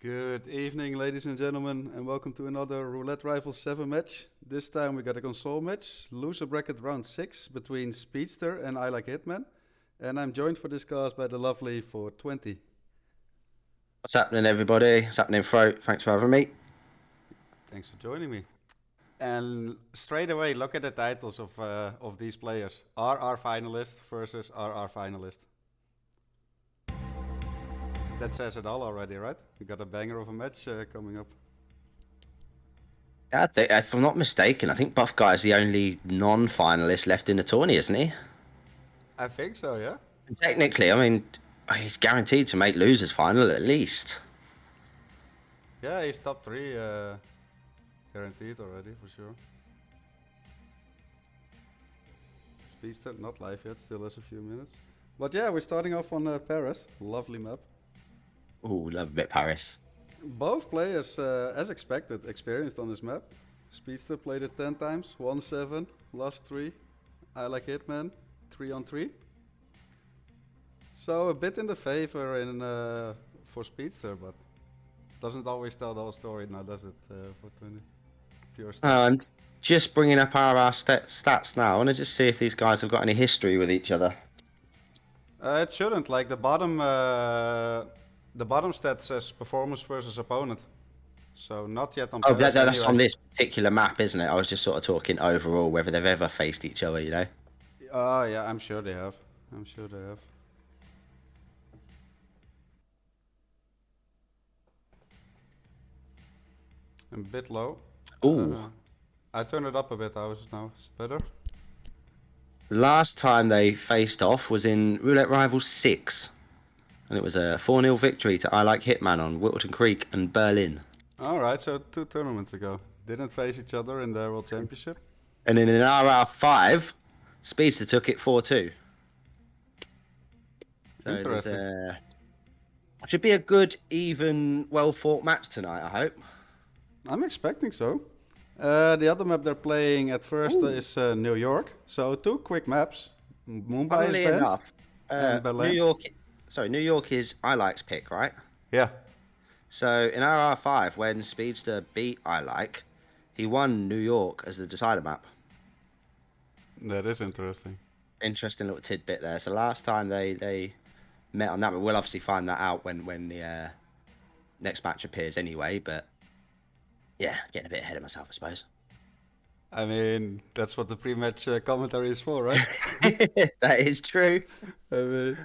Good evening, ladies and gentlemen, and welcome to another Roulette Rivals 7 match. This time we got a console match, loser bracket round 6 between Speedster and IlikeHitman. And I'm joined for this cast by the lovely 420. What's happening, everybody? What's happening, Throat? Thanks for having me. Thanks for joining me. And straight away, look at the titles of these players. RR finalist versus RR finalist. That says it all already, right? We got a banger of a match coming up. Yeah, if I'm not mistaken, I think Buff Guy is the only non-finalist left in the tourney, isn't he? I think so, yeah. And technically, I mean, he's guaranteed to make losers final at least. Yeah, he's top 3 guaranteed already, for sure. Speedster, not live yet, still has a few minutes. But yeah, we're starting off on Paris. Lovely map. Ooh, love a bit Paris. Both players, as expected, experienced on this map. Speedster played it 10 times, won 7, lost 3. IlikeHitman, 3 on 3. So a bit in the favor for Speedster, but doesn't always tell the whole story now, does it, for 20? Pure stats. And just bringing up our stats now, I want to just see if these guys have got any history with each other. It shouldn't, like the bottom stat says performance versus opponent. So not yet on Paris That's anyway. on this particular map, isn't it? I was just sort of talking overall, whether they've ever faced each other, you know? Oh yeah, I'm sure they have. I'm sure they have. A bit low. Ooh. I turned it up a bit. How is it now? Is it better? Last time they faced off was in Roulette Rivals 6. And it was a 4-0 victory to IlikeHitman on Whittleton Creek and Berlin. Alright, so 2 tournaments ago. Didn't face each other in the World Championship. And then in RR5, Speedster took it 4-2. So Interesting. Should be a good, even, well-fought match tonight, I hope. I'm expecting so. The other map they're playing at first is New York. So 2 quick maps. Mumbai Funnily is enough, and Berlin. New York is ILike's pick, right? Yeah. So in RR5, when Speedster beat ILike, he won New York as the decider map. That is interesting. Interesting little tidbit there. So last time they met on that, but we'll obviously find that out when the next match appears anyway. But yeah, getting a bit ahead of myself, I suppose. I mean, that's what the pre-match commentary is for, right? That is true. I mean,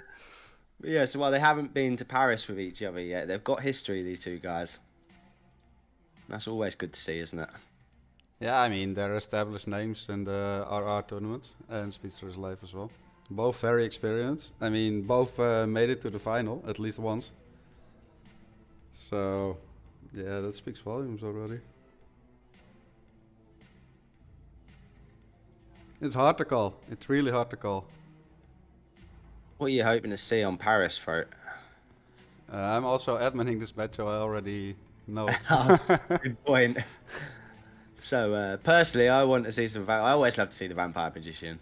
But yeah, so while they haven't been to Paris with each other yet, they've got history, these two guys. That's always good to see, isn't it? yeah, I mean, they're established names in the RR tournament, and Speedster is live as well. Both very experienced. I mean, both made it to the final at least once. So, yeah, that speaks volumes already. It's hard to call. It's really hard to call. What are you hoping to see on Paris, Throat? I'm also adminning this match, so I already know. Good point. So, personally, I want to see some... I always love to see the Vampire Magician.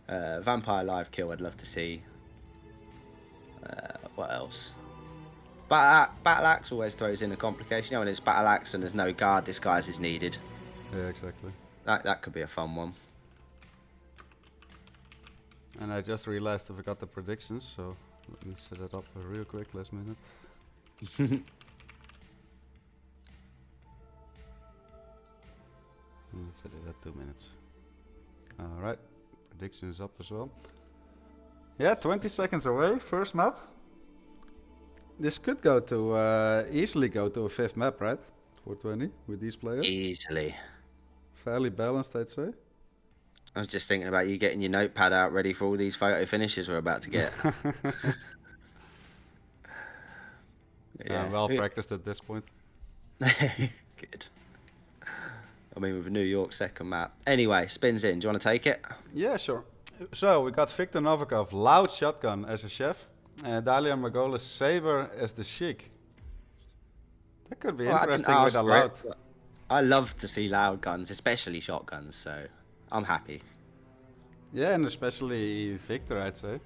Vampire Live Kill, I'd love to see. What else? Battle Axe always throws in a complication. You know, when it's Battle Axe and there's no guard disguise is needed. Yeah, exactly. That could be a fun one. And I just realized I forgot the predictions, so let me set it up real quick, last minute. Let's set it at 2 minutes. Alright, prediction is up as well. Yeah, 20 seconds away, first map. This could go to, easily go to a 5th map, right? 420 with these players. Easily. Fairly balanced, I'd say. I was just thinking about you getting your notepad out ready for all these photo finishes we're about to get. Yeah, well practiced at this point. Good. I mean, with a New York second map. Anyway, spins in. Do you want to take it? Yeah, sure. So we got Victor Novikov, Loud Shotgun as a chef, and Dalian Margolis Saber as the Sheik. That could be interesting with a Loud. I love to see loud guns, especially shotguns, so I'm happy. Yeah, and especially Victor, I'd say.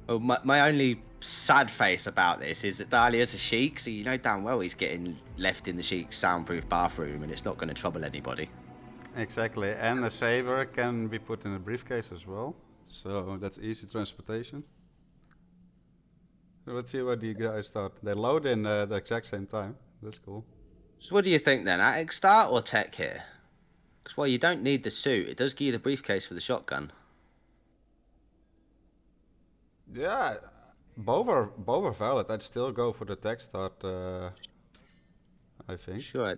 Well, my only sad face about this is that Dahlia's a Sheik, so you know damn well he's getting left in the Sheik's soundproof bathroom and it's not going to trouble anybody. Exactly, and a saber can be put in a briefcase as well, so that's easy transportation. So let's see what you guys thought. They load in the exact same time. That's cool. So what do you think then? Attic start or tech here? Because well, you don't need the suit. It does give you the briefcase for the shotgun. Yeah, both are valid. I'd still go for the tech start. I think. Sure.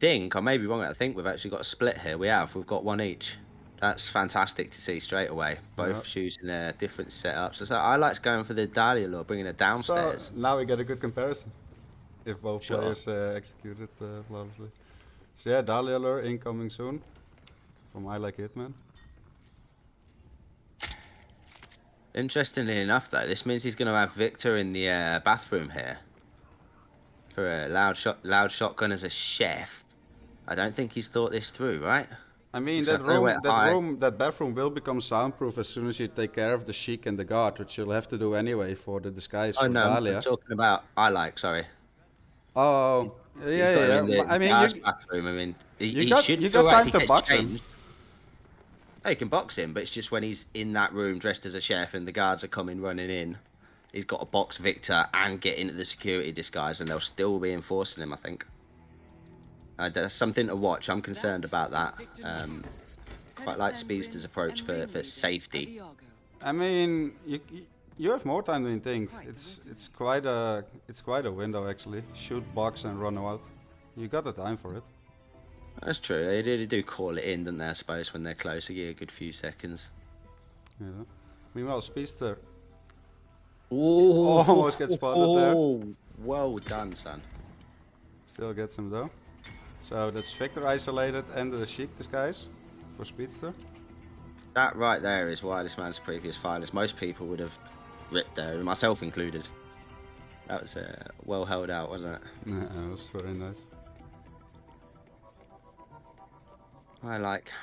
I may be wrong. I think we've actually got a split here. We've got one each. That's fantastic to see straight away. Both shoes in different setups. So I like going for the Dahlia lure, bringing it downstairs. So now we get a good comparison. If both Sure. players execute it flawlessly. So yeah, Dahlia lure incoming soon from IlikeHitman. Interestingly enough, though, this means he's going to have Victor in the bathroom here for a loud shotgun as a chef. I don't think he's thought this through, right? I mean, So that bathroom will become soundproof as soon as you take care of the Sheik and the guard, which you'll have to do anyway for the disguise Oh for no, Dahlia. I'm talking about sorry. Oh, He's got him in the I mean, bathroom. I mean, you should got feel time if he to gets box him. changed. Oh, you can box him, but it's just when he's in that room dressed as a chef and the guards are coming running in, he's got to box Victor and get into the security disguise, and they'll still be enforcing him, I think. That's something to watch. I'm concerned about that. Quite like Speedster's approach for safety. I mean, you have more time than you think. It's quite a window actually. Shoot, box, and run out. You got the time for it. That's true. They do call it in, don't they? I suppose when they're close, they get a good few seconds. Yeah. Meanwhile, Speedster Ooh, almost gets spotted there. Well done, son. Still gets him though. So that's Victor isolated and the Sheik disguise for Speedster. That right there is IlikeHitman's previous finals. Most people would have ripped there, myself included. That was well held out, wasn't it? Yeah, it was very nice.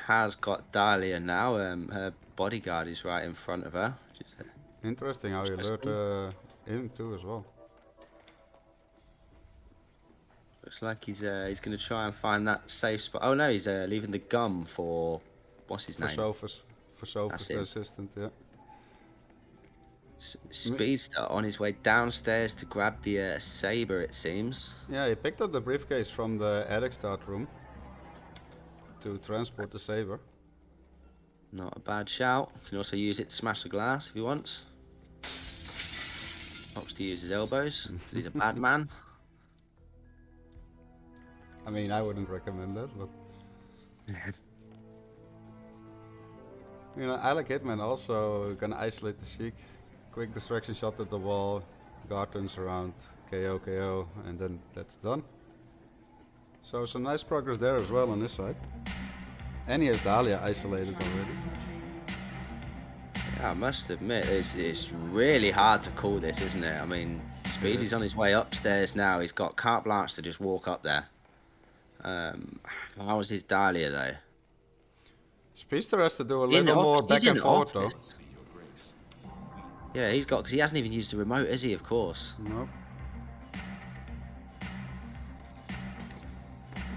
Has got Dahlia now. Her bodyguard is right in front of her. Interesting how you lured him too as well. Looks like he's going to try and find that safe spot. Oh no, he's leaving the gum for what's his name? For Sophus, the assistant. Yeah. Speedster on his way downstairs to grab the saber, it seems. Yeah, he picked up the briefcase from the attic start room to transport the saber. Not a bad shout. Can also use it to smash the glass if he wants. Opts to use his elbows. He's a bad man. I mean, I wouldn't recommend that, but you know, IlikeHitman also gonna isolate the Sheik. Quick distraction shot at the wall, guard turns around, KO, and then that's done. So some nice progress there as well on this side. And he has Dahlia isolated already. Yeah, I must admit, it's really hard to call this, isn't it? I mean, Speedy's on his way upstairs now. He's got carte blanche to just walk up there. How was his Dahlia though? Speedster has to do a little more back and forth though. Yeah, because he hasn't even used the remote, has he? Of course. Nope.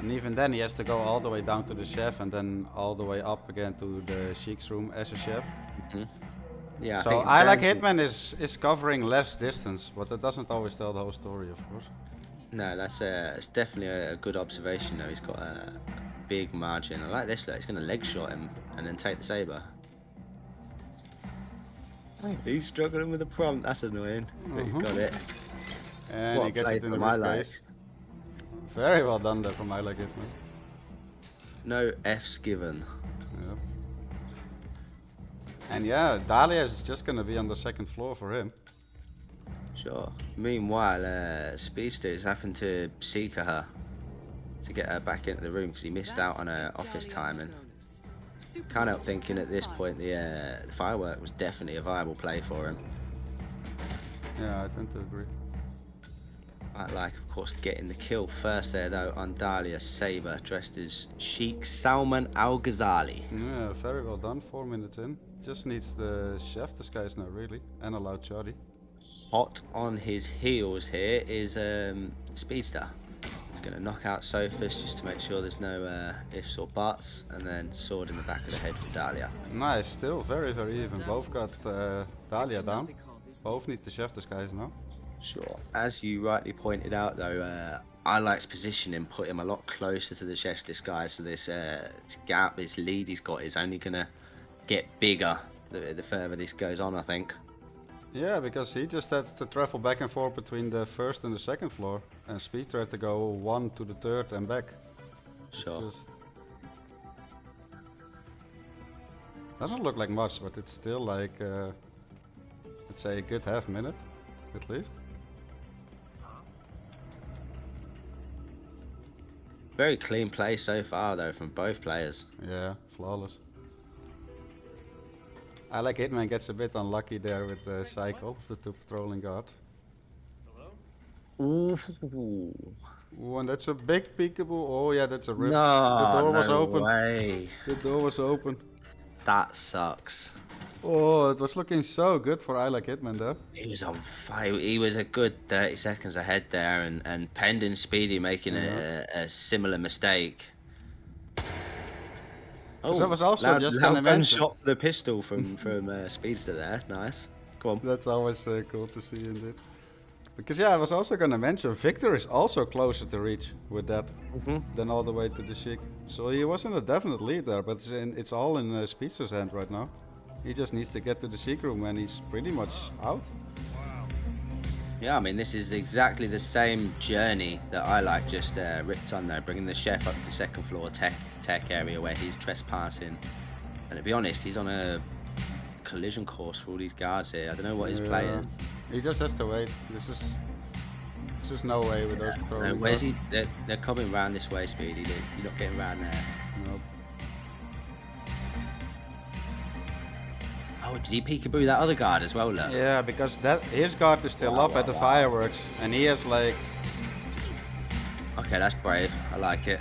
And even then he has to go all the way down to the chef and then all the way up again to the Sheik's room as a chef. Yeah. So IlikeHitman is covering less distance, but that doesn't always tell the whole story, of course. No, it's definitely a good observation though. He's got a big margin. I like this though. He's going to leg shot him and then take the saber. He's struggling with the prompt. That's annoying. But he's got it. And what he gets it in the briefcase. Very well done there from IlikeHitman. No F's given. Yeah. And yeah, Dahlia is just going to be on the second floor for him. Sure. Meanwhile, Speedster is having to seek her to get her back into the room because he missed out on her office time, and can't help thinking at this point the firework was definitely a viable play for him. Yeah, I tend to agree. Of course, getting the kill first there though on Dahlia Saber, dressed as Sheikh Salman Al Ghazali. Yeah, very well done. 4 minutes in. Just needs the chef disguise now, really, and a loud shoddy. Hot on his heels here is Speedster. He's going to knock out Sophus just to make sure there's no ifs or buts, and then sword in the back of the head for Dahlia. Nice, still very even. Both got Dahlia down. Both need the chef disguise now. Sure. As you rightly pointed out, though, Ilike's positioning put him a lot closer to the chef's disguise, so this gap, this lead he's got is only going to get bigger the further this goes on, I think. Yeah, because he just had to travel back and forth between the first and the second floor, and Speedster had to go 1 to the third and back. Sure. Just doesn't look like much, but it's still like, let's say a good half minute, at least. Very clean play so far, though, from both players. Yeah, flawless. IlikeHitman gets a bit unlucky there with the cycle of the 2 patrolling guards. Ooh. Ooh, and that's a big peekaboo. Oh yeah, that's a rip. No, the door was no open. way. The door was open. That sucks. Oh, it was looking so good for IlikeHitman there. He was on fire. He was a good 30 seconds ahead there, and pending Speedy making a similar mistake. Oh, So I was also just gonna mention. Shot for the pistol from Speedster there. Nice. Go on. That's always cool to see indeed. Because yeah, I was also gonna mention Victor is also closer to reach with that than all the way to the Sheik. So he was in a definite lead there, but it's all in Speedster's hand right now. He just needs to get to the Sheik room and he's pretty much out. Yeah, I mean, this is exactly the same journey that Ilike just ripped on there, bringing the chef up to second floor tech area where he's trespassing. And to be honest, he's on a collision course for all these guards here. I don't know what he's playing. He just has to wait. There's just no way with those patrolling. Where's he? They're coming round this way, Speedy. You're not getting round there. Nope. Oh, did he peekaboo that other guard as well, look? Yeah, because his guard is still up at the fireworks, and he has like... Okay, that's brave. I like it.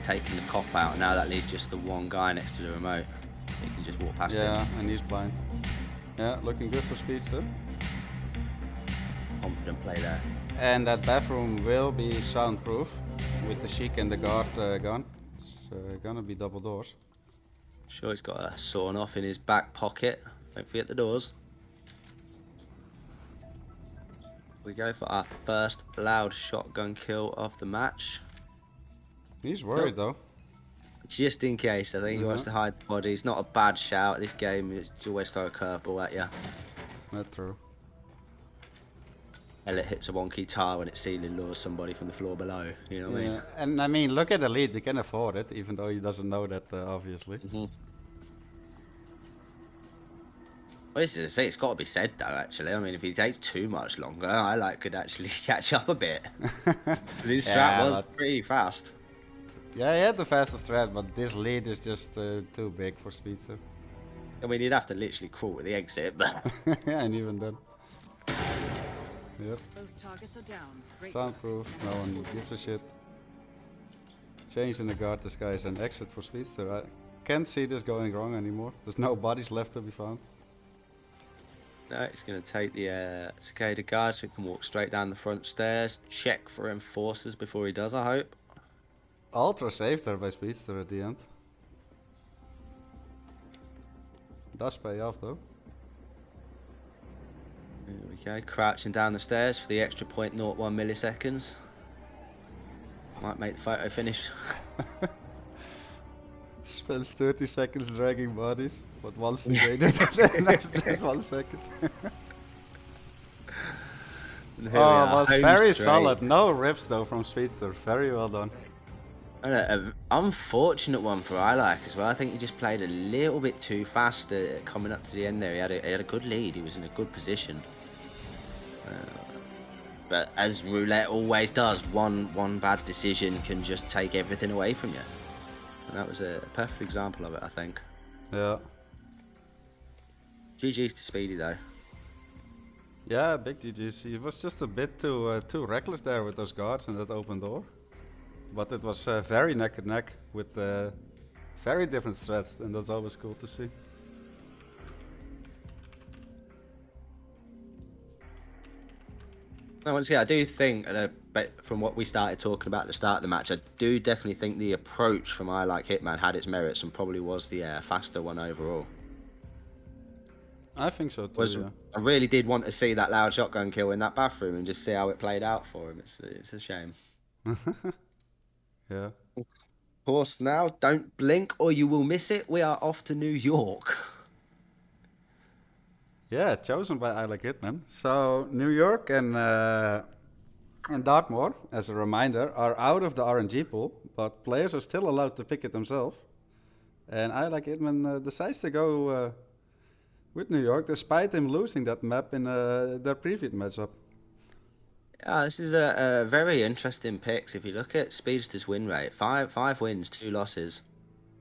Taking the cop out. Now that leaves just the one guy next to the remote. He can just walk past him. Yeah, and he's blind. Yeah, looking good for Speedster. Confident play there. And that bathroom will be soundproof with the Sheik and the guard gone. It's gonna be double doors. Sure, he's got a sawn off in his back pocket. Don't forget the doors. We go for our first loud shotgun kill of the match. He's worried though. Just in case, I think he wants to hide the body. It's not a bad shout. This game is always throw a curveball at you. That's true. Elliot hits a wonky tire when it's ceiling lures somebody from the floor below. You know what I mean? And I mean, look at the lead. He can afford it, even though he doesn't know that, obviously. Well, this is the thing. It's got to be said, though. Actually, I mean, if he takes too much longer, Ilike could actually catch up a bit. Because his strat was pretty fast. Yeah, he had the fastest strat, but this lead is just too big for Speedster. I mean, he'd have to literally crawl to the exit, but yeah, and even then. Yep. Both targets are down. Soundproof, no one gives a shit. Change in the guard disguise and exit for Speedster. I can't see this going wrong anymore. There's no bodies left to be found. no, he's going to take the cicada guard so he can walk straight down the front stairs. Check for enforcers before he does, I hope. Ultra safe there by Speedster at the end. Does pay off though. There we go, crouching down the stairs for the extra 0.01 milliseconds. Might make the photo finish. Spends 30 seconds dragging bodies, but once they made it, that's 1 second. Oh, but very solid. No rips though from Speedster. Very well done. And an unfortunate one for IlikeHitman as well. I think he just played a little bit too fast coming up to the end there. He had a good lead. He was in a good position. But as roulette always does, one bad decision can just take everything away from you. And that was a perfect example of it, I think. Yeah. GG's to Speedy though. Yeah, big GG's. He was just a bit too reckless there with those guards and that open door. But it was very neck and neck with very different threats, and that's always cool to see. No, once again, I do think, but from what we started talking about at the start of the match, I do definitely think the approach from IlikeHitman had its merits and probably was the faster one overall. I think so too, yeah. I really did want to see that loud shotgun kill in that bathroom and just see how it played out for him. It's a shame. Yeah. Of course, now, don't blink or you will miss it. We are off to New York. Yeah, chosen by IlikeHitman. So New York and Dartmoor, as a reminder, are out of the RNG pool, but players are still allowed to pick it themselves. And IlikeHitman decides to go with New York, despite him losing that map in their previous matchup. Yeah, this is a very interesting picks. If you look at Speedster's win rate, five wins, 2 losses.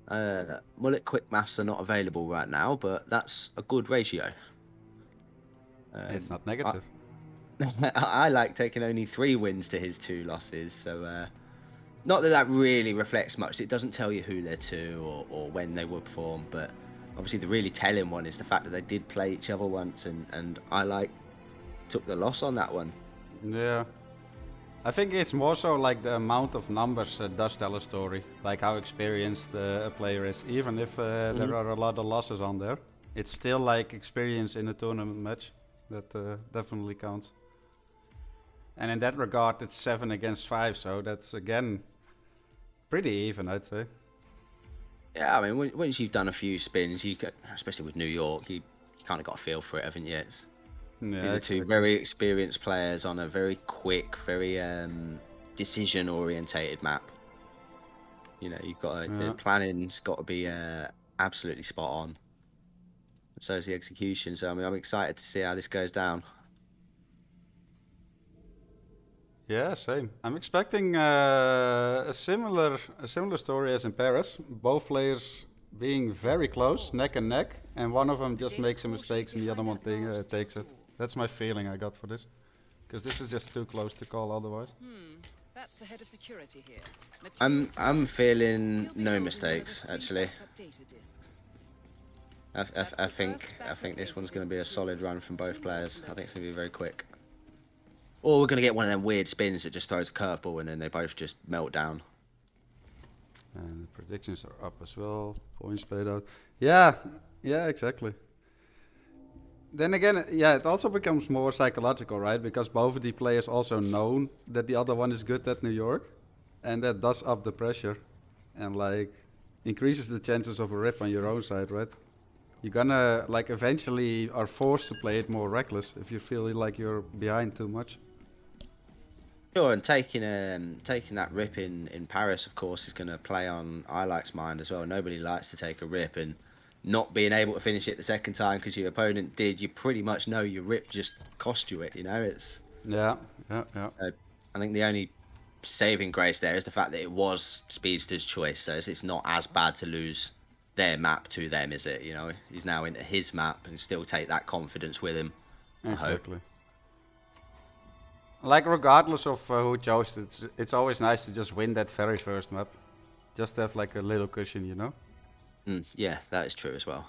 Mullet quick maths are not available right now, but that's a good ratio. It's not negative. I like taking only 3 wins to his 2 losses, so not that really reflects much. It doesn't tell you who they're to or when they will perform, but obviously the really telling one is the fact that they did play each other once, and I took the loss on that one. Yeah. I think it's more so like the amount of numbers does tell a story, like how experienced a player is. Even if there are a lot of losses on there, it's still like experience in a tournament match that definitely counts. And in that regard, it's 7 against 5, so that's again pretty even, I'd say. Yeah, I mean, once you've done a few spins, especially with New York, you kind of got a feel for it, haven't you? These are exactly. 2 very experienced players on a very quick, very decision-orientated map. You know, the planning's got to be absolutely spot on. So is the execution. So I mean, I'm excited to see how this goes down. Yeah, same. I'm expecting a similar story as in Paris. Both players being very close, neck and neck, and one of them just makes a mistake and the other one takes it. That's my feeling I got for this, because this is just too close to call otherwise. That's the head of security here. I'm feeling no mistakes actually. I think this one's going to be a solid run from both players. I think it's going to be very quick. Or we're going to get one of them weird spins that just throws a curveball and then they both just melt down. And the predictions are up as well. Points paid out. Yeah, exactly. Then again, yeah, it also becomes more psychological, right? Because both of the players also know that the other one is good at New York. And that does up the pressure. And like, increases the chances of a rip on your own side, right? You're gonna, like, eventually are forced to play it more reckless if you feel like you're behind too much. Sure, and taking that rip in Paris, of course, is going to play on Ilike's mind as well. Nobody likes to take a rip, and not being able to finish it the second time because your opponent did, you pretty much know your rip just cost you it, you know? Yeah. I think the only saving grace there is the fact that it was Speedster's choice, so it's not as bad to lose their map to them, is it? You know, he's now into his map and still take that confidence with him. Exactly. Like, regardless of who chose it, it's always nice to just win that very first map. Just to have like a little cushion, you know? Yeah, that is true as well.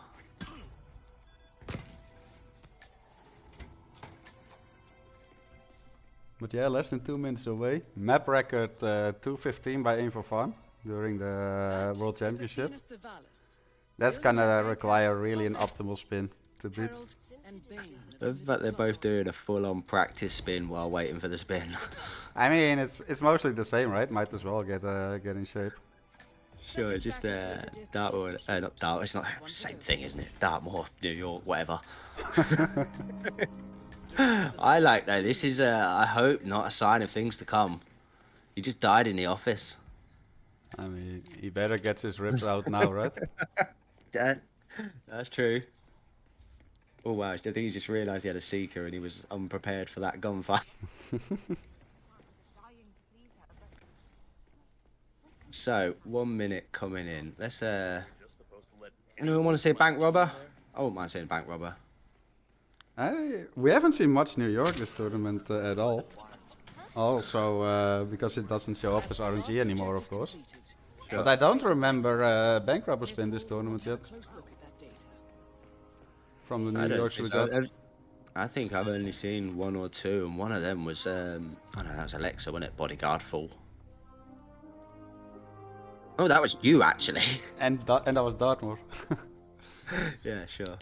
But yeah, less than 2 minutes away. Map record 2:15 by Info Farm during the World Championship. That's gonna require really an optimal spin to beat. But they're both doing a full-on practice spin while waiting for the spin. I mean, it's mostly the same, right? Might as well get in shape. Sure, just Dartmoor, not Dartmoor, it's not the same thing, isn't it? Dartmoor, New York, whatever. I like that. This is, I hope, not a sign of things to come. He just died in the office. I mean, he better get his rips out now, right? That's true. Oh wow, I think he just realised he had a seeker and he was unprepared for that gunfight. So, 1 minute coming in. Let's, anyone want to say bank robber? I wouldn't mind saying bank robber. We haven't seen much New York this tournament at all. Also, because it doesn't show up as RNG anymore, of course. Sure. But I don't remember bank robber spin this tournament yet. From the New York shootout. I think I've only seen 1 or 2, and one of them was oh no, that was Alexa, wasn't it? Bodyguard fall. Oh, that was you actually. And that was Dartmoor. Yeah, sure.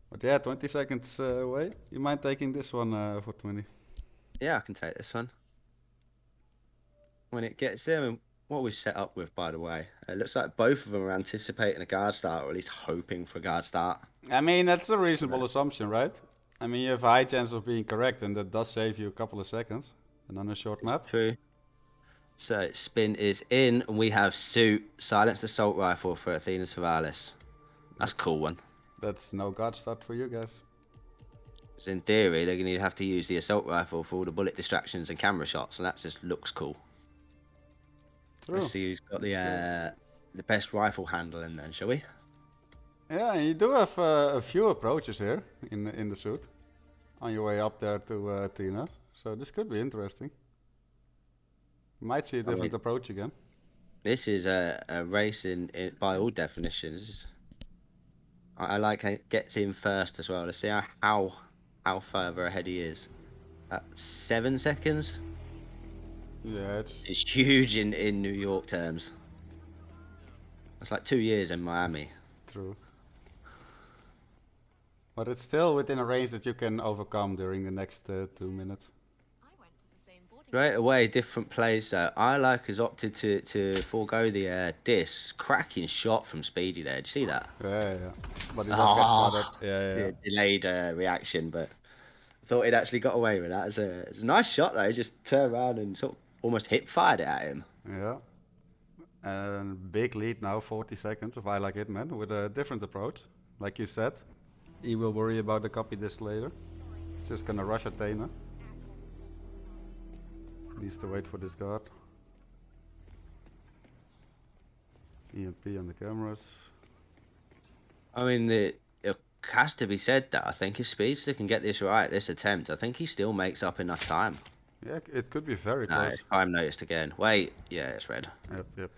But yeah, 20 seconds away. You mind taking this one for 20? Yeah, I can take this one. When it gets there, and what we set up with, by the way, it looks like both of them are anticipating a guard start, or at least hoping for a guard start. I mean, that's a reasonable assumption, right? I mean, you have a high chance of being correct, and that does save you a couple of seconds. And on a short map. True. So spin is in, and we have Suit silenced assault rifle for Athena Savalis. That's a cool one. That's no guard start for you guys. So in theory, they're going to have to use the assault rifle for all the bullet distractions and camera shots, and that just looks cool. True. Let's see who's got the best rifle handle in then, shall we? Yeah, and you do have a few approaches here in the suit on your way up there to Tina. So this could be interesting. You might see a different approach again. This is a race by all definitions. I like how it gets in first as well to see how further ahead he is. At 7 seconds. Yeah, it's huge in New York terms. It's like 2 years in Miami. True. But it's still within a range that you can overcome during the next 2 minutes. Straight away, different plays though. has opted to forego the disc. Cracking shot from Speedy there. Did you see that? Yeah. But it does get started. Yeah. Delayed reaction, but I thought he'd actually got away with that. It's a nice shot though. He just turned around and sort of almost hip-fired it at him. Yeah. And big lead now, 40 seconds of IlikeHitman with a different approach. Like you said, he will worry about the copy disc later. He's just gonna rush Athena. Needs to wait for this guard. EMP on the cameras. I mean, it has to be said that I think if Speedster can get this right, this attempt, I think he still makes up enough time. Yeah, it could be very no, close. Time noticed again. Wait, yeah, it's red. Yep.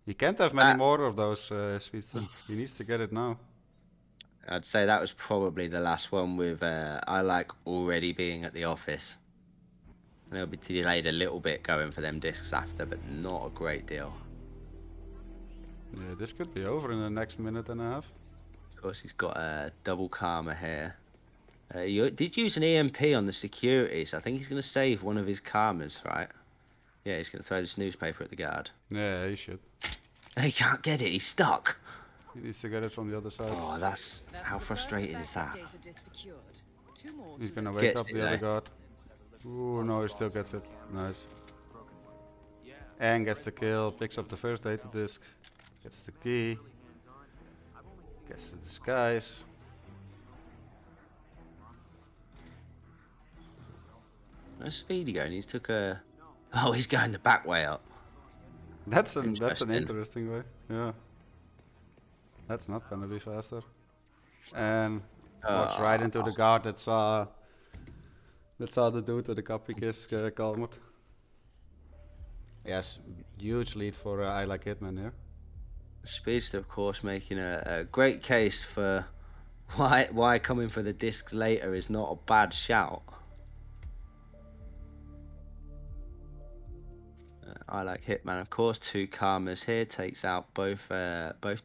He can't have many more of those Speedster. He needs to get it now. I'd say that was probably the last one with already being at the office. And it'll be delayed a little bit going for them discs after, but not a great deal. Yeah, this could be over in the next minute and a half. Of course, he's got a double karma here. You did use an EMP on the security, so I think he's going to save one of his karmas, right? Yeah, he's going to throw this newspaper at the guard. Yeah, he should. He can't get it, he's stuck. He needs to get it from the other side. Oh, that's how frustrating is that? He's going to wake up the other guard. Ooh, no, he still gets it. Nice. And gets the kill, picks up the first data disc, gets the key, gets the disguise. Where's Speedy going? He's took a... Oh, he's going the back way up. That's an interesting way, yeah. That's not gonna be faster. And walks right into the guard that saw the dude with the copy kiss calmed. Yes, huge lead for IlikeHitman here. Speedster, of course, making a great case for why coming for the disc later is not a bad shout. IlikeHitman, of course, 2 karmas here, takes out both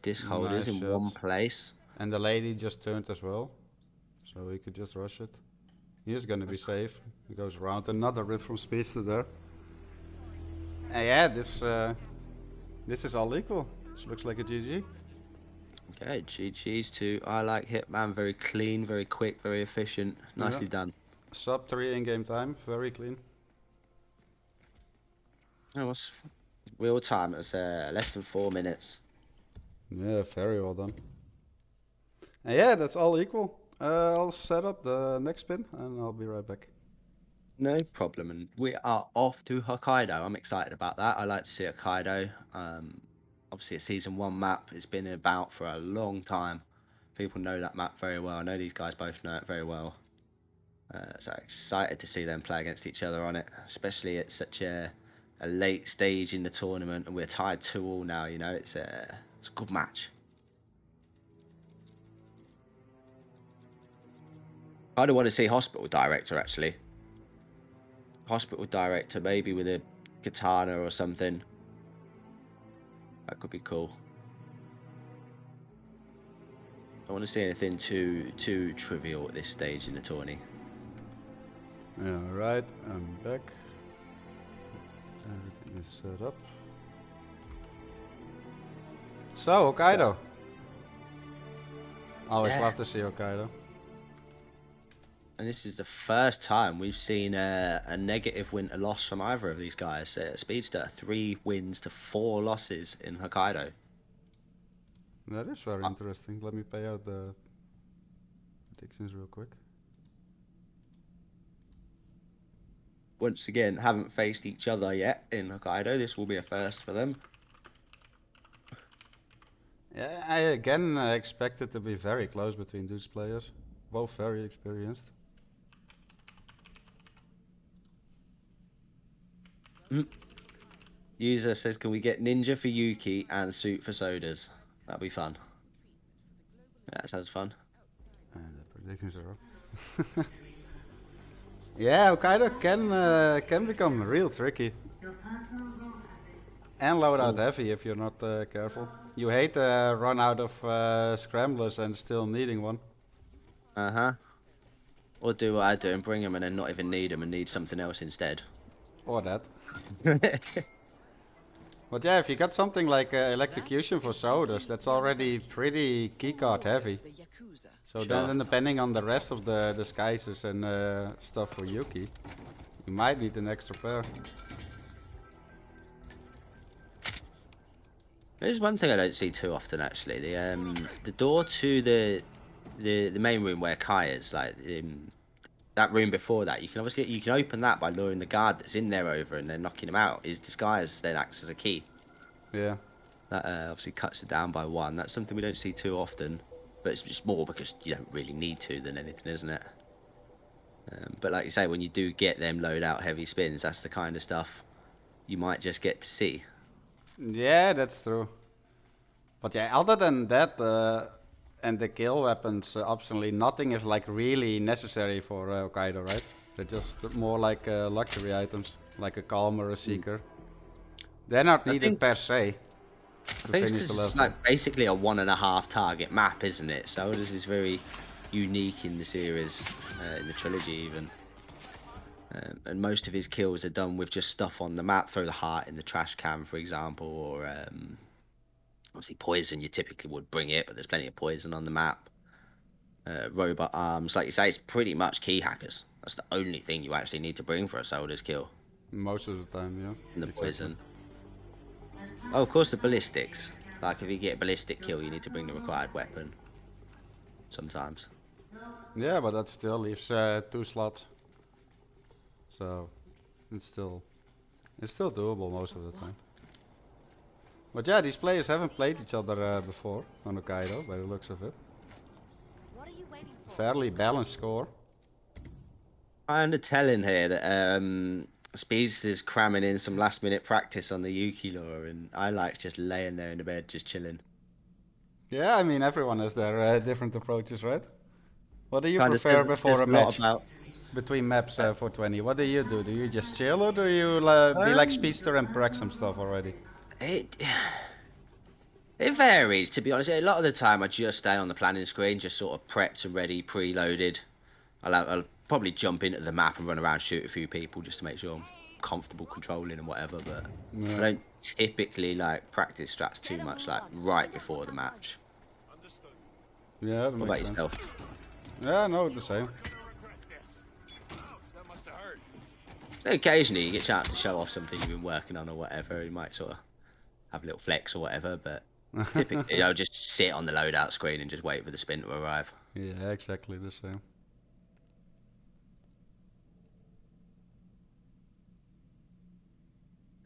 disc holders in one place. And the lady just turned as well, so he could just rush it. He's gonna be safe. He goes around, another rip from Speedster there. And yeah, this is all equal. This looks like a GG. Okay, GG's to IlikeHitman. Very clean, very quick, very efficient. Nicely done. Sub 3 in-game time, very clean. It was real time. It was less than 4 minutes. Yeah, very well done. And yeah, that's all equal. I'll set up the next spin and I'll be right back. No problem. And we are off to Hokkaido. I'm excited about that. I like to see Hokkaido. Obviously, a season 1 map. It's been about for a long time. People know that map very well. I know these guys both know it very well. So excited to see them play against each other on it, especially at such a late stage in the tournament, and we're tied 2-2 now. You know, it's It's a good match. I don't want to see Hospital Director, actually. Hospital Director, maybe with a katana or something. That could be cool. I don't want to see anything too trivial at this stage in the tourney. Yeah, right, I'm back. Everything is set up. So, Hokkaido. Always love to see Hokkaido. And this is the first time we've seen a negative win to loss from either of these guys. Speedster, 3 wins to 4 losses in Hokkaido. That is very interesting. Let me pay out the predictions real quick. Once again, haven't faced each other yet in Hokkaido. This will be a first for them. Yeah, I again expect it to be very close between these players. Both very experienced. User says, can we get Ninja for Yuki and Suit for Sodas? That'd be fun. Yeah, that sounds fun. And the predictions are up. Yeah, Hokkaido can become real tricky. And loadout heavy if you're not careful. You hate to run out of scramblers and still needing one. Uh-huh. Or do what I do and bring them and then not even need them and need something else instead. Or that. But yeah, if you got something like electrocution for sodas, that's already pretty keycard heavy. So then depending on the rest of the disguises and stuff for Yuki, you might need an extra pair. There's one thing I don't see too often actually. The door to the main room where Kai is, like that room before that, you can open that by luring the guard that's in there over and then knocking him out. His disguise then acts as a key. Yeah. That obviously cuts it down by 1. That's something we don't see too often, but it's just more because you don't really need to than anything, isn't it? But like you say, when you do get them load out heavy spins, that's the kind of stuff you might just get to see. Yeah, that's true. But yeah, other than that, and the kill weapons, optionally, nothing is like really necessary for Hokkaido, right? They're just more like luxury items, like a Calm or a Seeker. They're not needed per se to finish the level. It's like basically a 1.5 target map, isn't it? So this is very unique in the series, in the trilogy even. And most of his kills are done with just stuff on the map. Throw the heart in the trash can, for example, or obviously poison. You typically would bring it, but there's plenty of poison on the map. Robot arms, like you say, it's pretty much key hackers. That's the only thing you actually need to bring for a soldier's kill. Most of the time, yeah. And the poison. Oh, of course, the ballistics. Like if you get a ballistic kill, you need to bring the required weapon. Sometimes. Yeah, but that still leaves 2 slots. So it's still doable most of the time. But yeah, these players haven't played each other before on Hokkaido, by the looks of it. Fairly balanced score. I'm telling here that Speedster's cramming in some last-minute practice on the Yuki lore, and Ilike's just laying there in the bed, just chilling. Yeah, I mean everyone has their different approaches, right? What do you prefer before a match? Between maps for 20, what do you do? Do you just chill or do you be like Speedster and prep some stuff already? It varies, to be honest. A lot of the time I just stay on the planning screen, just sort of prepped and ready, preloaded. I'll probably jump into the map and run around, shoot a few people just to make sure I'm comfortable controlling and whatever, but yeah. I don't typically like practice strats too much like right before the match. Yeah, what about yourself? Yeah, no, the same. Occasionally you get a chance to show off something you've been working on or whatever. You might sort of have a little flex or whatever, but typically I'll just sit on the loadout screen and just wait for the spin to arrive. Yeah, exactly the same.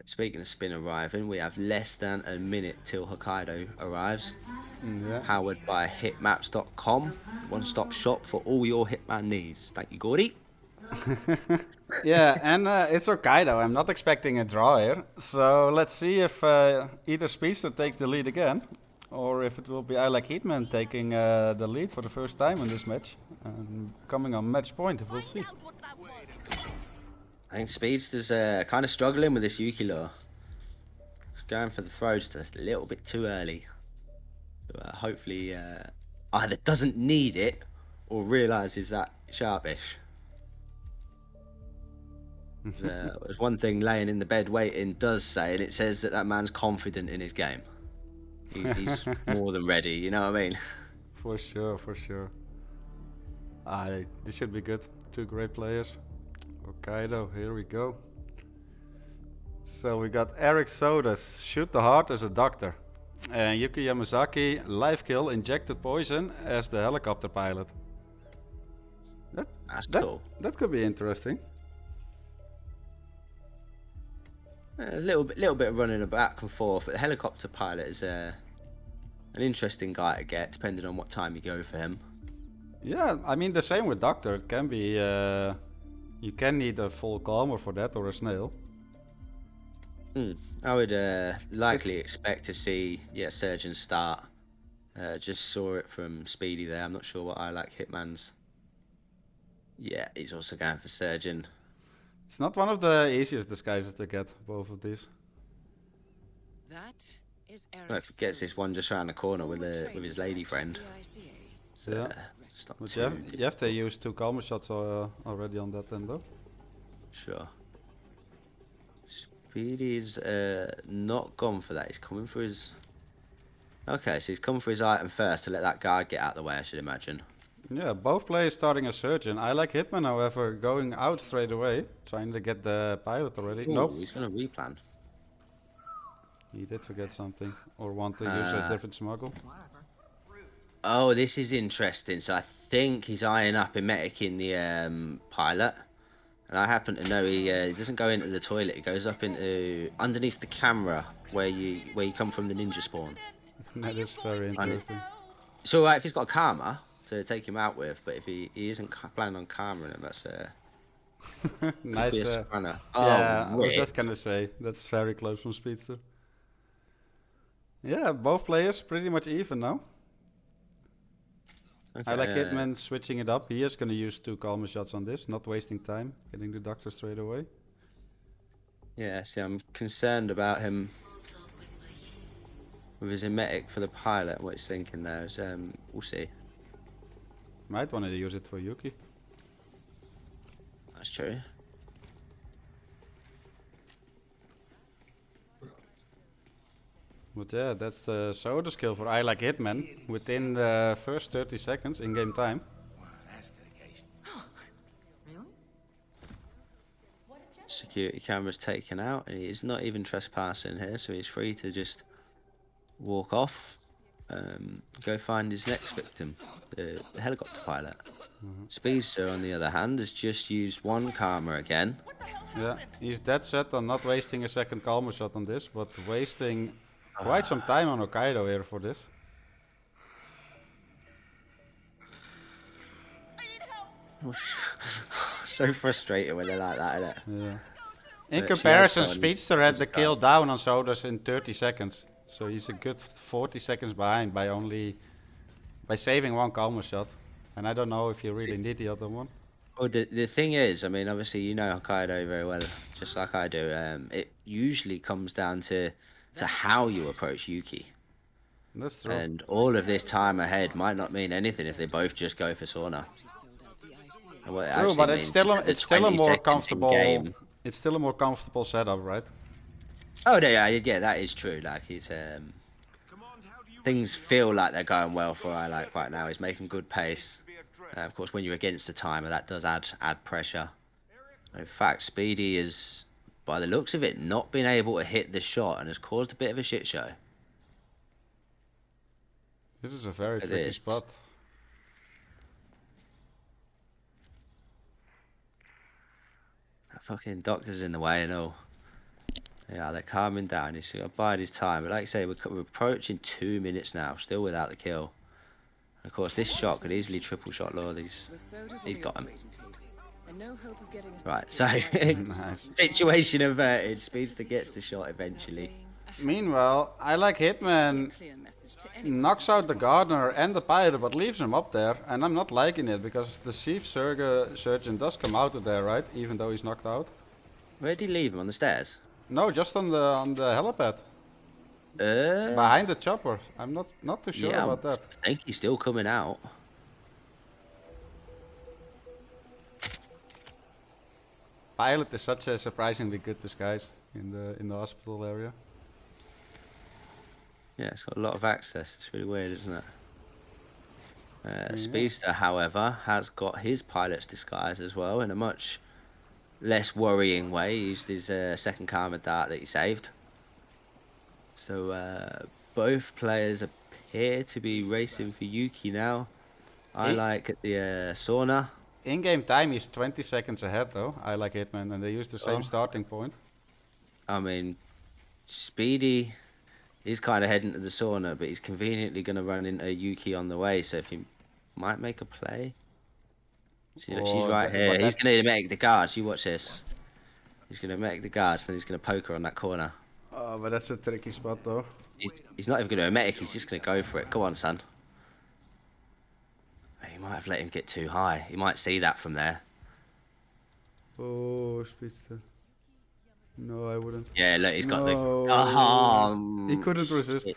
Speaking of spin arriving, we have less than a minute till Hokkaido arrives. Yeah. Powered by hitmaps.com, one-stop shop for all your Hitman needs. Thank you, Gordy. Yeah, and it's Hokkaido. I'm not expecting a draw here. So let's see if either Speedster takes the lead again, or if it will be IlikeHitman taking the lead for the first time in this match and coming on match point. We'll see. I think Speedster's kind of struggling with this Yuki lure. He's going for the throw just a little bit too early. So, hopefully either doesn't need it or realises that sharpish. There's one thing laying in the bed waiting does say, and it says that that man's confident in his game. He's more than ready, you know what I mean? For sure, for sure. This should be good. Two great players. Hokkaido, here we go. So we got Eric Sodas, shoot the heart as a doctor. And Yuki Yamazaki, live kill, injected poison as the helicopter pilot. That's cool. That could be interesting. A little bit of running back and forth, but the helicopter pilot is an interesting guy to get, depending on what time you go for him. Yeah, I mean the same with Doctor. It can be you can need a full calmer for that or a snail. I would likely expect to see Surgeon start. Just saw it from Speedy there. I'm not sure what IlikeHitman's. Yeah, he's also going for Surgeon. It's not one of the easiest disguises to get, both of these. That is Eric. Don't forget this one just around the corner with his lady friend. So, Yeah. it's not But too you have to use 2 calmer shots already on that end though. Sure. Speedy's not gone for that. He's coming for his. Okay, so he's coming for his item first to let that guard get out of the way, I should imagine. Yeah, both players starting a Surgeon. IlikeHitman, however, going out straight away, trying to get the pilot already. Ooh, Nope. He's going to replan. He did forget something. Or want to use a different smuggle. Oh, this is interesting. So I think he's eyeing up Emetic in the pilot. And I happen to know he doesn't go into the toilet. He goes up into underneath the camera where you come from the ninja spawn. That is very interesting. It's alright if he's got a karma to take him out with, but if he isn't planning on karmaing him, that's Nice. be a spanner. Yeah, I was rip. just gonna say that's very close from Speedster. Yeah, both players pretty much even now. Okay, IlikeHitman switching it up. He is gonna use 2 calmer shots on this, not wasting time, getting the doctor straight away. Yeah, see, I'm concerned about him with his emetic for the pilot. What he's thinking there is, we'll see. Might want to use it for Yuki. That's true. But yeah, that's the soda skill for IlikeHitman within the first 30 seconds in game time. Wow, that's dedication. Really? Security camera's taken out, and he's not even trespassing here, so he's free to just walk off, go find his next victim, the helicopter pilot. Speedster, on the other hand, has just used 1 karma again. Yeah, he's dead set on not wasting a second calmer shot on this, but wasting quite some time on Hokkaido here for this. So frustrated when they're like that, isn't it? Yeah. In She comparison, has done- Speedster had the she's kill done. down on Sodas in 30 seconds. So he's a good 40 seconds behind by saving 1 calmer shot. And I don't know if you really need the other one. Well, the thing is, I mean, obviously you know Hokkaido very well, just like I do. It usually comes down to how you approach Yuki. That's true. And all of this time ahead might not mean anything if they both just go for sauna. And what it True, actually but means it's still is it's still a 20 more seconds in comfortable. game. It's still a more comfortable setup, right? Oh, yeah, that is true. Like it's things feel like they're going well for ILike right now. He's making good pace. Of course, when you're against the timer, that does add pressure. In fact, Speedy is, by the looks of it, not been able to hit the shot and has caused a bit of a shit show. This is a very It tricky is. spot. That fucking doctor's in the way and all. Yeah, they're calming down. He's got to bide his time. But like I say, we're approaching 2 minutes now, still without the kill. And of course, this shot could easily triple shot Lord. He's got him. Right, so Nice. situation averted. Speedster gets the shot eventually. Meanwhile, IlikeHitman Clear message to anyone. knocks out the gardener and the pilot, but leaves him up there, and I'm not liking it because the chief surgeon does come out of there, right? Even though he's knocked out. Where did he leave him? On the stairs? No, just on the helipad behind the chopper. I'm not too sure yeah, about that. I think he's still coming out. Pilot is such a surprisingly good disguise in the hospital area. Yeah, it's got a lot of access. It's really weird, isn't it? Speedster, however, has got his pilot's disguise as well in a much less worrying way. He used his second karma dart that he saved. So both players appear to be racing for Yuki now. Like at the sauna. In-game time is 20 seconds ahead though, IlikeHitman, and they use the same starting point. I mean, Speedy is kind of heading to the sauna, but he's conveniently going to run into Yuki on the way, so if he might make a play. See, look, she's right here. He's going to make the guards. You watch this. He's going to make the guards, and he's going to poke her on that corner. Oh, but that's a tricky spot though. He's not even going to emetic, he's just going to go for it. Go on, son. He might have let him get too high. He might see that from there. Oh, Speedster. No, I wouldn't. Yeah, look, he's got He couldn't resist.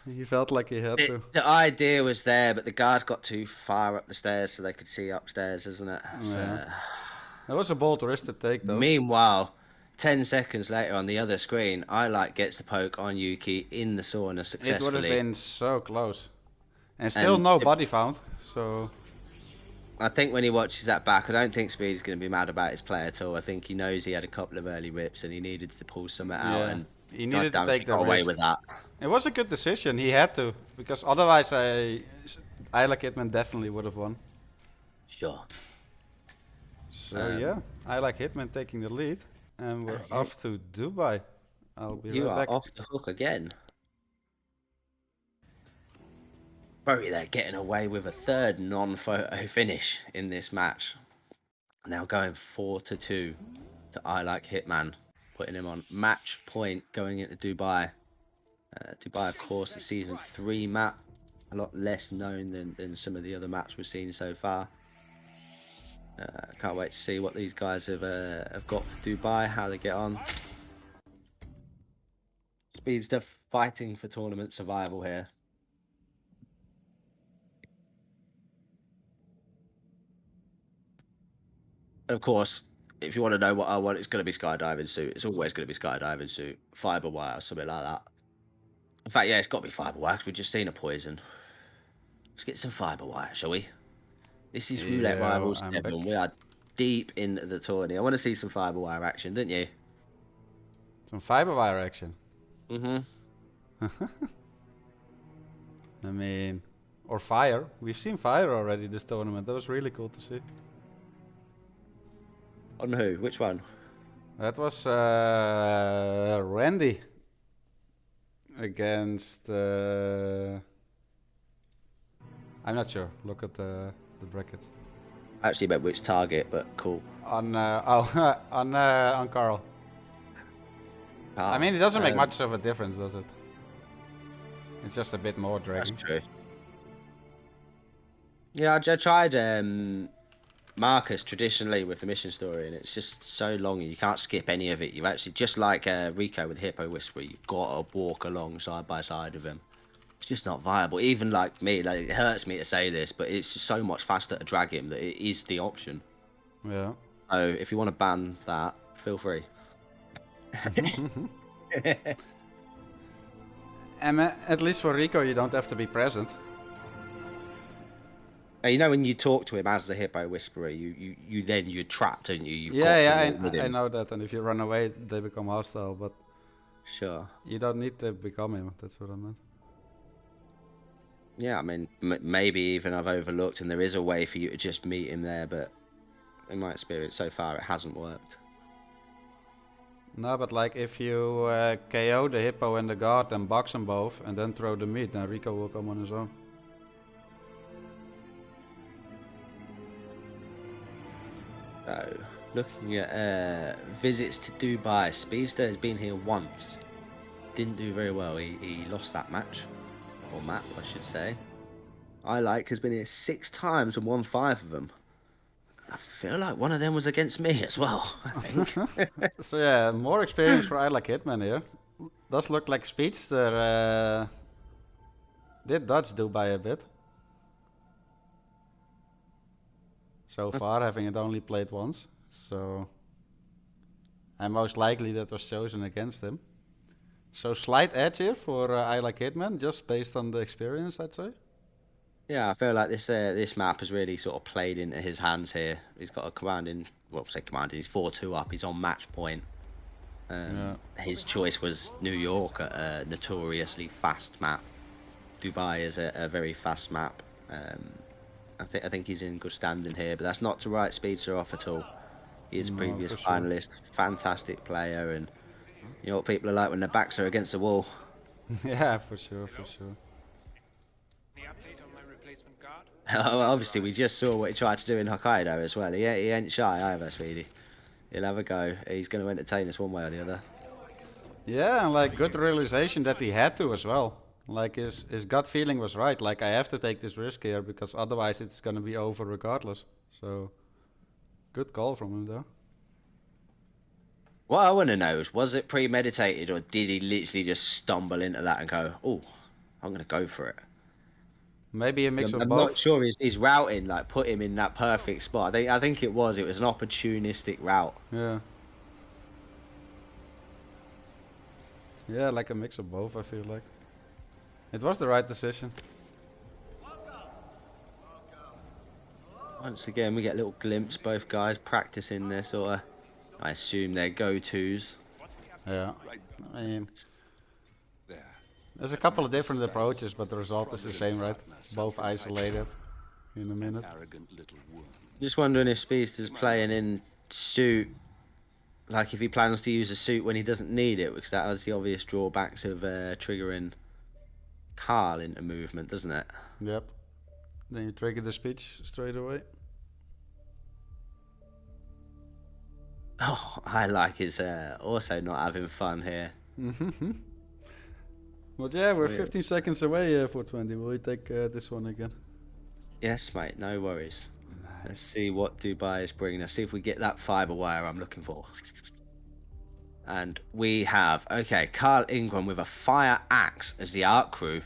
He felt like he had to. The idea was there, but the guards got too far up the stairs so they could see upstairs, isn't it? Yeah. So, That was a bold risk to take though. meanwhile, 10 seconds later on the other screen, gets the poke on Yuki in the sauna successfully. It would have been so close. And still no body found, so... I think when he watches that back, I don't think Speedy's going to be mad about his play at all. I think he knows he had a couple of early rips and he needed to pull something out, and he needed to take the away risk. with that. It was a good decision, he had to, because otherwise IlikeHitman definitely would have won. Sure. So yeah, IlikeHitman taking the lead, and we're off to Dubai. I'll be You right are back. off the hook again. Bury there getting away with a third non-photo finish in this match. Now going 4-2 to IlikeHitman, putting him on match point going into Dubai. Dubai, of course, the season 3 map, a lot less known than some of the other maps we've seen so far. Can't wait to see what these guys have got for Dubai, how they get on. Speedster fighting for tournament survival here. Of course, if you want to know what I want, it's going to be skydiving suit. It's always going to be skydiving suit, fiber wire, something like that. In fact, yeah, it's got to be fiber wire because we've just seen a poison. Let's get some fiber wire, shall we? This is Roulette Rivals 7. We are deep into the tourney. I want to see some fiber wire action, didn't you? Some fiber wire action. Mm-hmm. I mean, or fire. We've seen fire already this tournament. That was really cool to see. On who? Which one? That was Randy against. I'm not sure. Look at the brackets. I actually meant which target, but cool. On on Carl. I mean, it doesn't make much of a difference, does it? It's just a bit more dragging. That's true. Yeah, I tried Marcus traditionally with the mission story, and it's just so long and you can't skip any of it. You've actually, just like Rico with Hippo Whisperer, you've got to walk along side by side of him. It's just not viable. Even like me, like, it hurts me to say this, but it's just so much faster to drag him that it is the option. Yeah. So if you want to ban that, feel free. And at least for Rico, you don't have to be present. You know, when you talk to him as the Hippo Whisperer, you're trapped, aren't you? I know that, and if you run away, they become hostile, but sure, you don't need to become him, that's what I meant. Yeah, I mean, maybe even I've overlooked, and there is a way for you to just meet him there, but in my experience so far, it hasn't worked. No, but like if you KO the Hippo and the guard and box them both, and then throw the meat, then Rico will come on his own. So, looking at visits to Dubai, Speedster has been here once. Didn't do very well. He lost that match, or map, I should say. ILike has been here 6 times and won 5 of them. I feel like one of them was against me as well, I think. So yeah, more experience for IlikeHitman here. Does look like Speedster did dodge Dubai a bit. So far, having it only played once. So, and most likely that was chosen against him. So slight edge here for IlikeHitman, just based on the experience, I'd say. Yeah, I feel like this map has really sort of played into his hands here. He's got a commanding, well, say commanding, he's 4-2 up, he's on match point. His choice was New York, a notoriously fast map. Dubai is a very fast map. I think he's in good standing here, but that's not to write Speedster off at all. He is a previous finalist, fantastic player, and you know what people are like when their backs are against the wall. Yeah, for sure, for sure. The update on my replacement guard? Obviously, we just saw what he tried to do in Hokkaido as well. He ain't shy either, Speedy. He'll have a go. He's going to entertain us one way or the other. Yeah, and like good realization that he had to as well. Like his gut feeling was right. Like I have to take this risk here because otherwise it's gonna be over regardless. So good call from him though. What I want to know is, was it premeditated or did he literally just stumble into that and go, "Oh, I'm going to go for it"? Maybe a mix of I'm both. not sure his routing like put him in that perfect spot. I think it was an opportunistic route. Yeah. Yeah, like a mix of both. I feel like it was the right decision. Once again, we get a little glimpse, both guys practicing their sort of, I assume, their go-tos. Yeah. I mean, There. there's a couple of different approaches, but the result is the same, right? Both isolated in a minute. Arrogant little worm. Just wondering if Speedster's playing in suit, like if he plans to use a suit when he doesn't need it, because that has the obvious drawbacks of triggering Carl into movement, doesn't it? Yep. Then you trigger the speech straight away. Oh, ILike is also not having fun here. But yeah, we're 15 seconds away for 20. Will we take this one again? Yes, mate, no worries. Let's see what Dubai is bringing us. See if we get that fiber wire I'm looking for. And we have, okay, Carl Ingram with a fire axe as the art crew.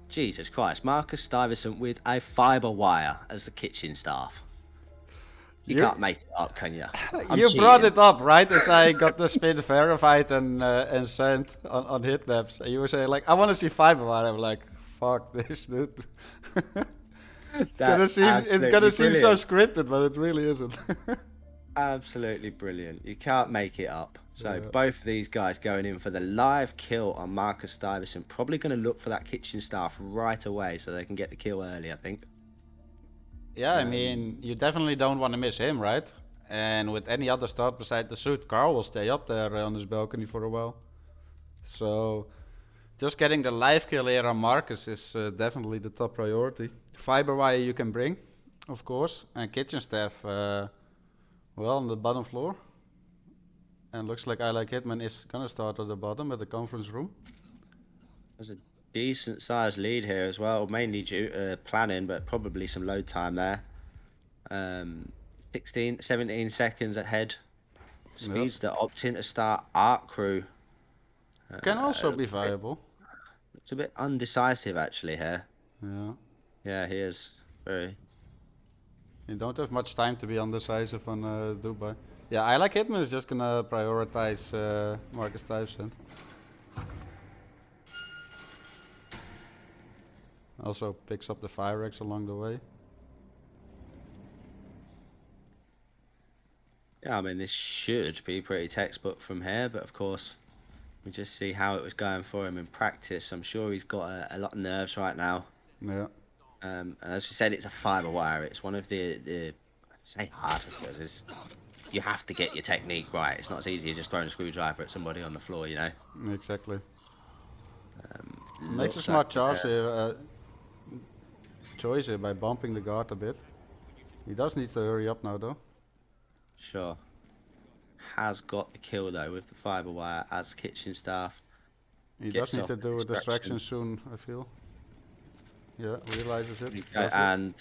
Jesus Christ, Marcus Stuyvesant with a fiber wire as the kitchen staff. You can't make it up, can you? You brought it up right as I got the spin verified and sent on Hitmaps. And you were saying like, I want to see fiber wire. I'm like, fuck this, dude. It's gonna seem so scripted, but it really isn't. Absolutely brilliant. You can't make it up. So both of these guys going in for the live kill on Marcus Stuyvesant. Probably going to look for that kitchen staff right away so they can get the kill early, I think. Yeah, I mean, you definitely don't want to miss him, right? And with any other start beside the suit, Carl will stay up there on his balcony for a while. So just getting the live kill here on Marcus is definitely the top priority. Fiber wire you can bring, of course, and kitchen staff, well, on the bottom floor. And looks like IlikeHitman is gonna start at the bottom at the conference room. There's a decent sized lead here as well, mainly due to planning, but probably some load time there. 17 seconds ahead. Speedster opting to start art crew. Can also be viable. It's a bit undecisive actually here. Yeah. Yeah, he is. Very. You don't have much time to be undecisive on Dubai. Yeah, IlikeHitman is just gonna prioritize Marcus Stuyvesant. Also picks up the fire axe along the way. Yeah, I mean, this should be pretty textbook from here, but of course, we just see how it was going for him in practice. I'm sure he's got a lot of nerves right now. Yeah. And as we said, it's a fiber wire. It's one of the say harder because you have to get your technique right. It's not as easy as just throwing a screwdriver at somebody on the floor, you know. Exactly. Makes a smart choice here by bumping the guard a bit. He does need to hurry up now though. Sure. Has got the kill though with the fiber wire as kitchen staff. He Gets does need off to the do a distraction. distraction soon, I feel. Yeah, realizes it. Okay, Does it. and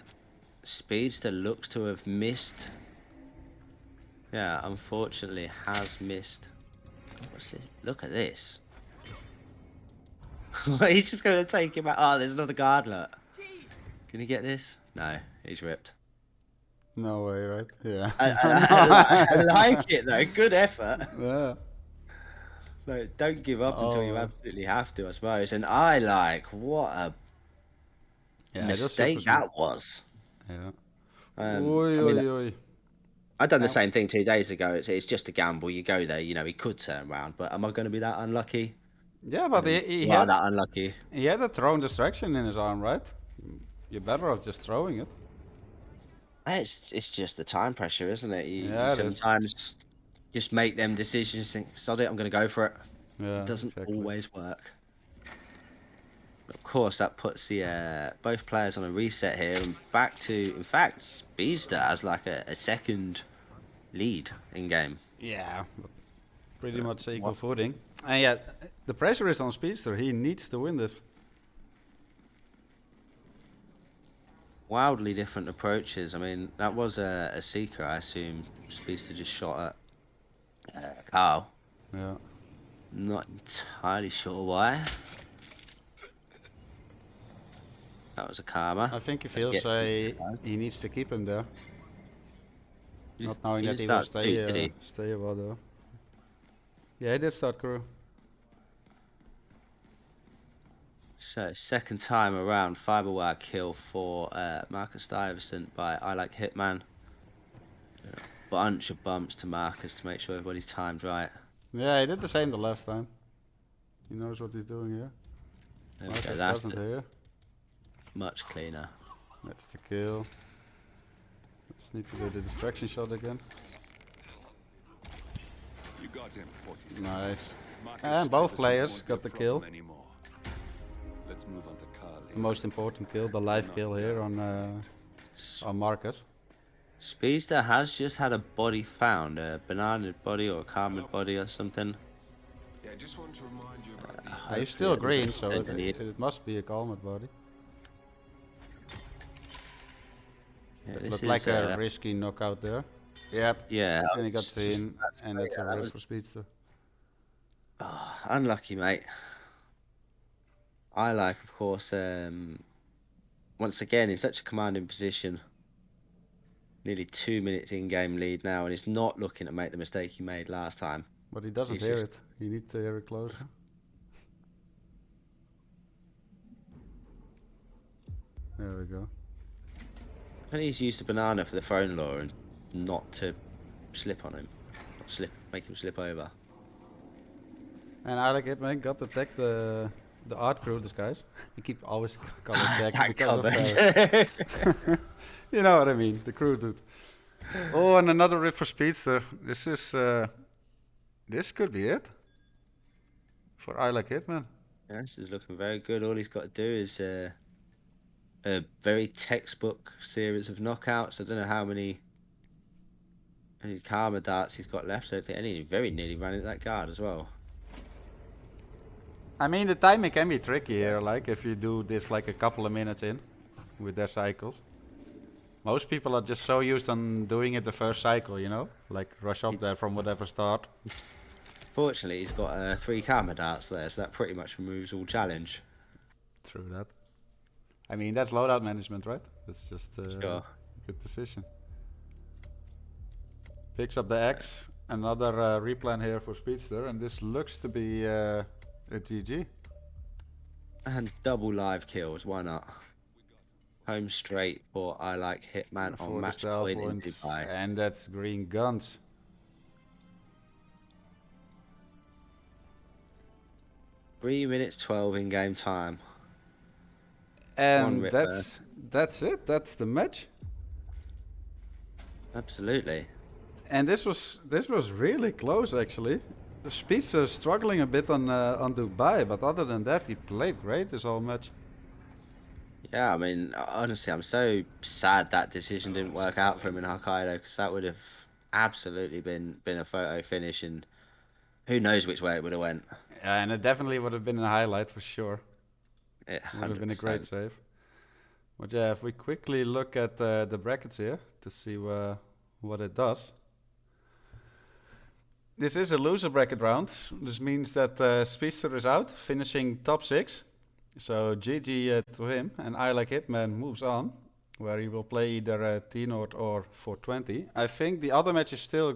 Speedster looks to have missed. Yeah, unfortunately has missed. What's it? Look at this. He's just going to take him out. Oh, there's another guard, look. Can you get this? No, he's ripped. No way, right? Yeah. I like it though. Good effort. Yeah. Like, don't give up until you Oh. absolutely have to, I suppose. And I like what a Yeah, that's mistake super that was. Yeah. I Oi, mean, oi, oi. I'd done the Now- same thing 2 days ago. It's just a gamble. You go there, you know, he could turn around, but am I going to be that unlucky? Yeah, but he You are had that unlucky. he had a thrown distraction in his arm, right? You're better off just throwing it. It's just the time pressure, isn't it? You Yeah, it is. sometimes just make them decisions. Think, sod it, I'm going to go for it. Yeah, It doesn't exactly. always work. But of course, that puts the both players on a reset here and back to. In fact, Speedster has like a second lead in game. Yeah, but pretty much equal footing. And yeah, the pressure is on Speedster. He needs to win this. Wildly different approaches. I mean, that was a seeker. I assume Speedster just shot at Carl. Yeah. Not entirely sure why. That was a karma. I think he feels Gets this guy. he needs to keep him there. He- Not knowing he that didn't he will start too, did he? stay a while though. Yeah, he did start crew. So, second time around, fiberwire kill for Marcus Stuyvesant by IlikeHitman. Bunch of bumps to Marcus to make sure everybody's timed right. Yeah, he did the same the last time. He knows what he's doing here. There we Marcus go, that's doesn't here. much cleaner. That's the kill. Just need to do the distraction shot again. You got him, 47. Nice. Marcus And both Stuyvesant players won't be got a the problem kill. anymore. Let's move on to Carl. The most important kill, the live kill here on Marcus. Speedster has just had a body found, a banana body or a Carmen body or something. Yeah, I just want to remind you about the He's still Hopefully it green, doesn't so take the lead. it must be a Calmet body. Yeah, It this looked is, like a risky knockout there. Yep. yeah, And he got it's just- seen, and that's a that rip was- for Speedster. unlucky, mate. I like, of course, once again in such a commanding position. Nearly 2 minutes in-game lead now, and he's not looking to make the mistake he made last time. But he doesn't He's hear just- it. He needs to hear it closer. There we go. And he's used the banana for the throne lure and not to slip on him, make him slip over. And IlikeHitman got to tag the art crew disguise. I keep always calling tag That because of covered. you know what I mean, the crew dude. Oh, and another rip for Speedster. This is this could be it for IlikeHitman. Yeah, this is looking very good. All he's got to do is a very textbook series of knockouts. I don't know how many karma darts he's got left. I don't think any. He very nearly ran into that guard as well. I mean, the timing can be tricky here, like if you do this like a couple of minutes in with their cycles. Most people are just so used on doing it the first cycle, you know? Like rush up there from whatever start. Fortunately, he's got 3 karma darts there, so that pretty much removes all challenge. True that. I mean, that's loadout management, right? That's just a Sure. good decision. Picks up the X. Another replan here for Speedster, and this looks to be a GG. And double live kills, why not? Home straight for IlikeHitman For on the match style point in points. Dubai. And that's green guns. Three minutes 12 in game time. And rip that's it. That's the match. Absolutely. And this was really close actually. The Speedster struggling a bit on Dubai, but other than that, he played great this whole match. Yeah, I mean, honestly, I'm so sad that decision didn't work out for him in Hokkaido, because that would have absolutely been a photo finish, and who knows which way it would have went. Yeah, and it definitely would have been a highlight for sure. Yeah, Would have been a great 100%. save. But yeah, if we quickly look at the brackets here to see what it does. This is a loser bracket round. This means that Speedster is out, finishing top 6. So GG to him, and IlikeHitman moves on, where he will play either T-Nord or 420. I think the other match is still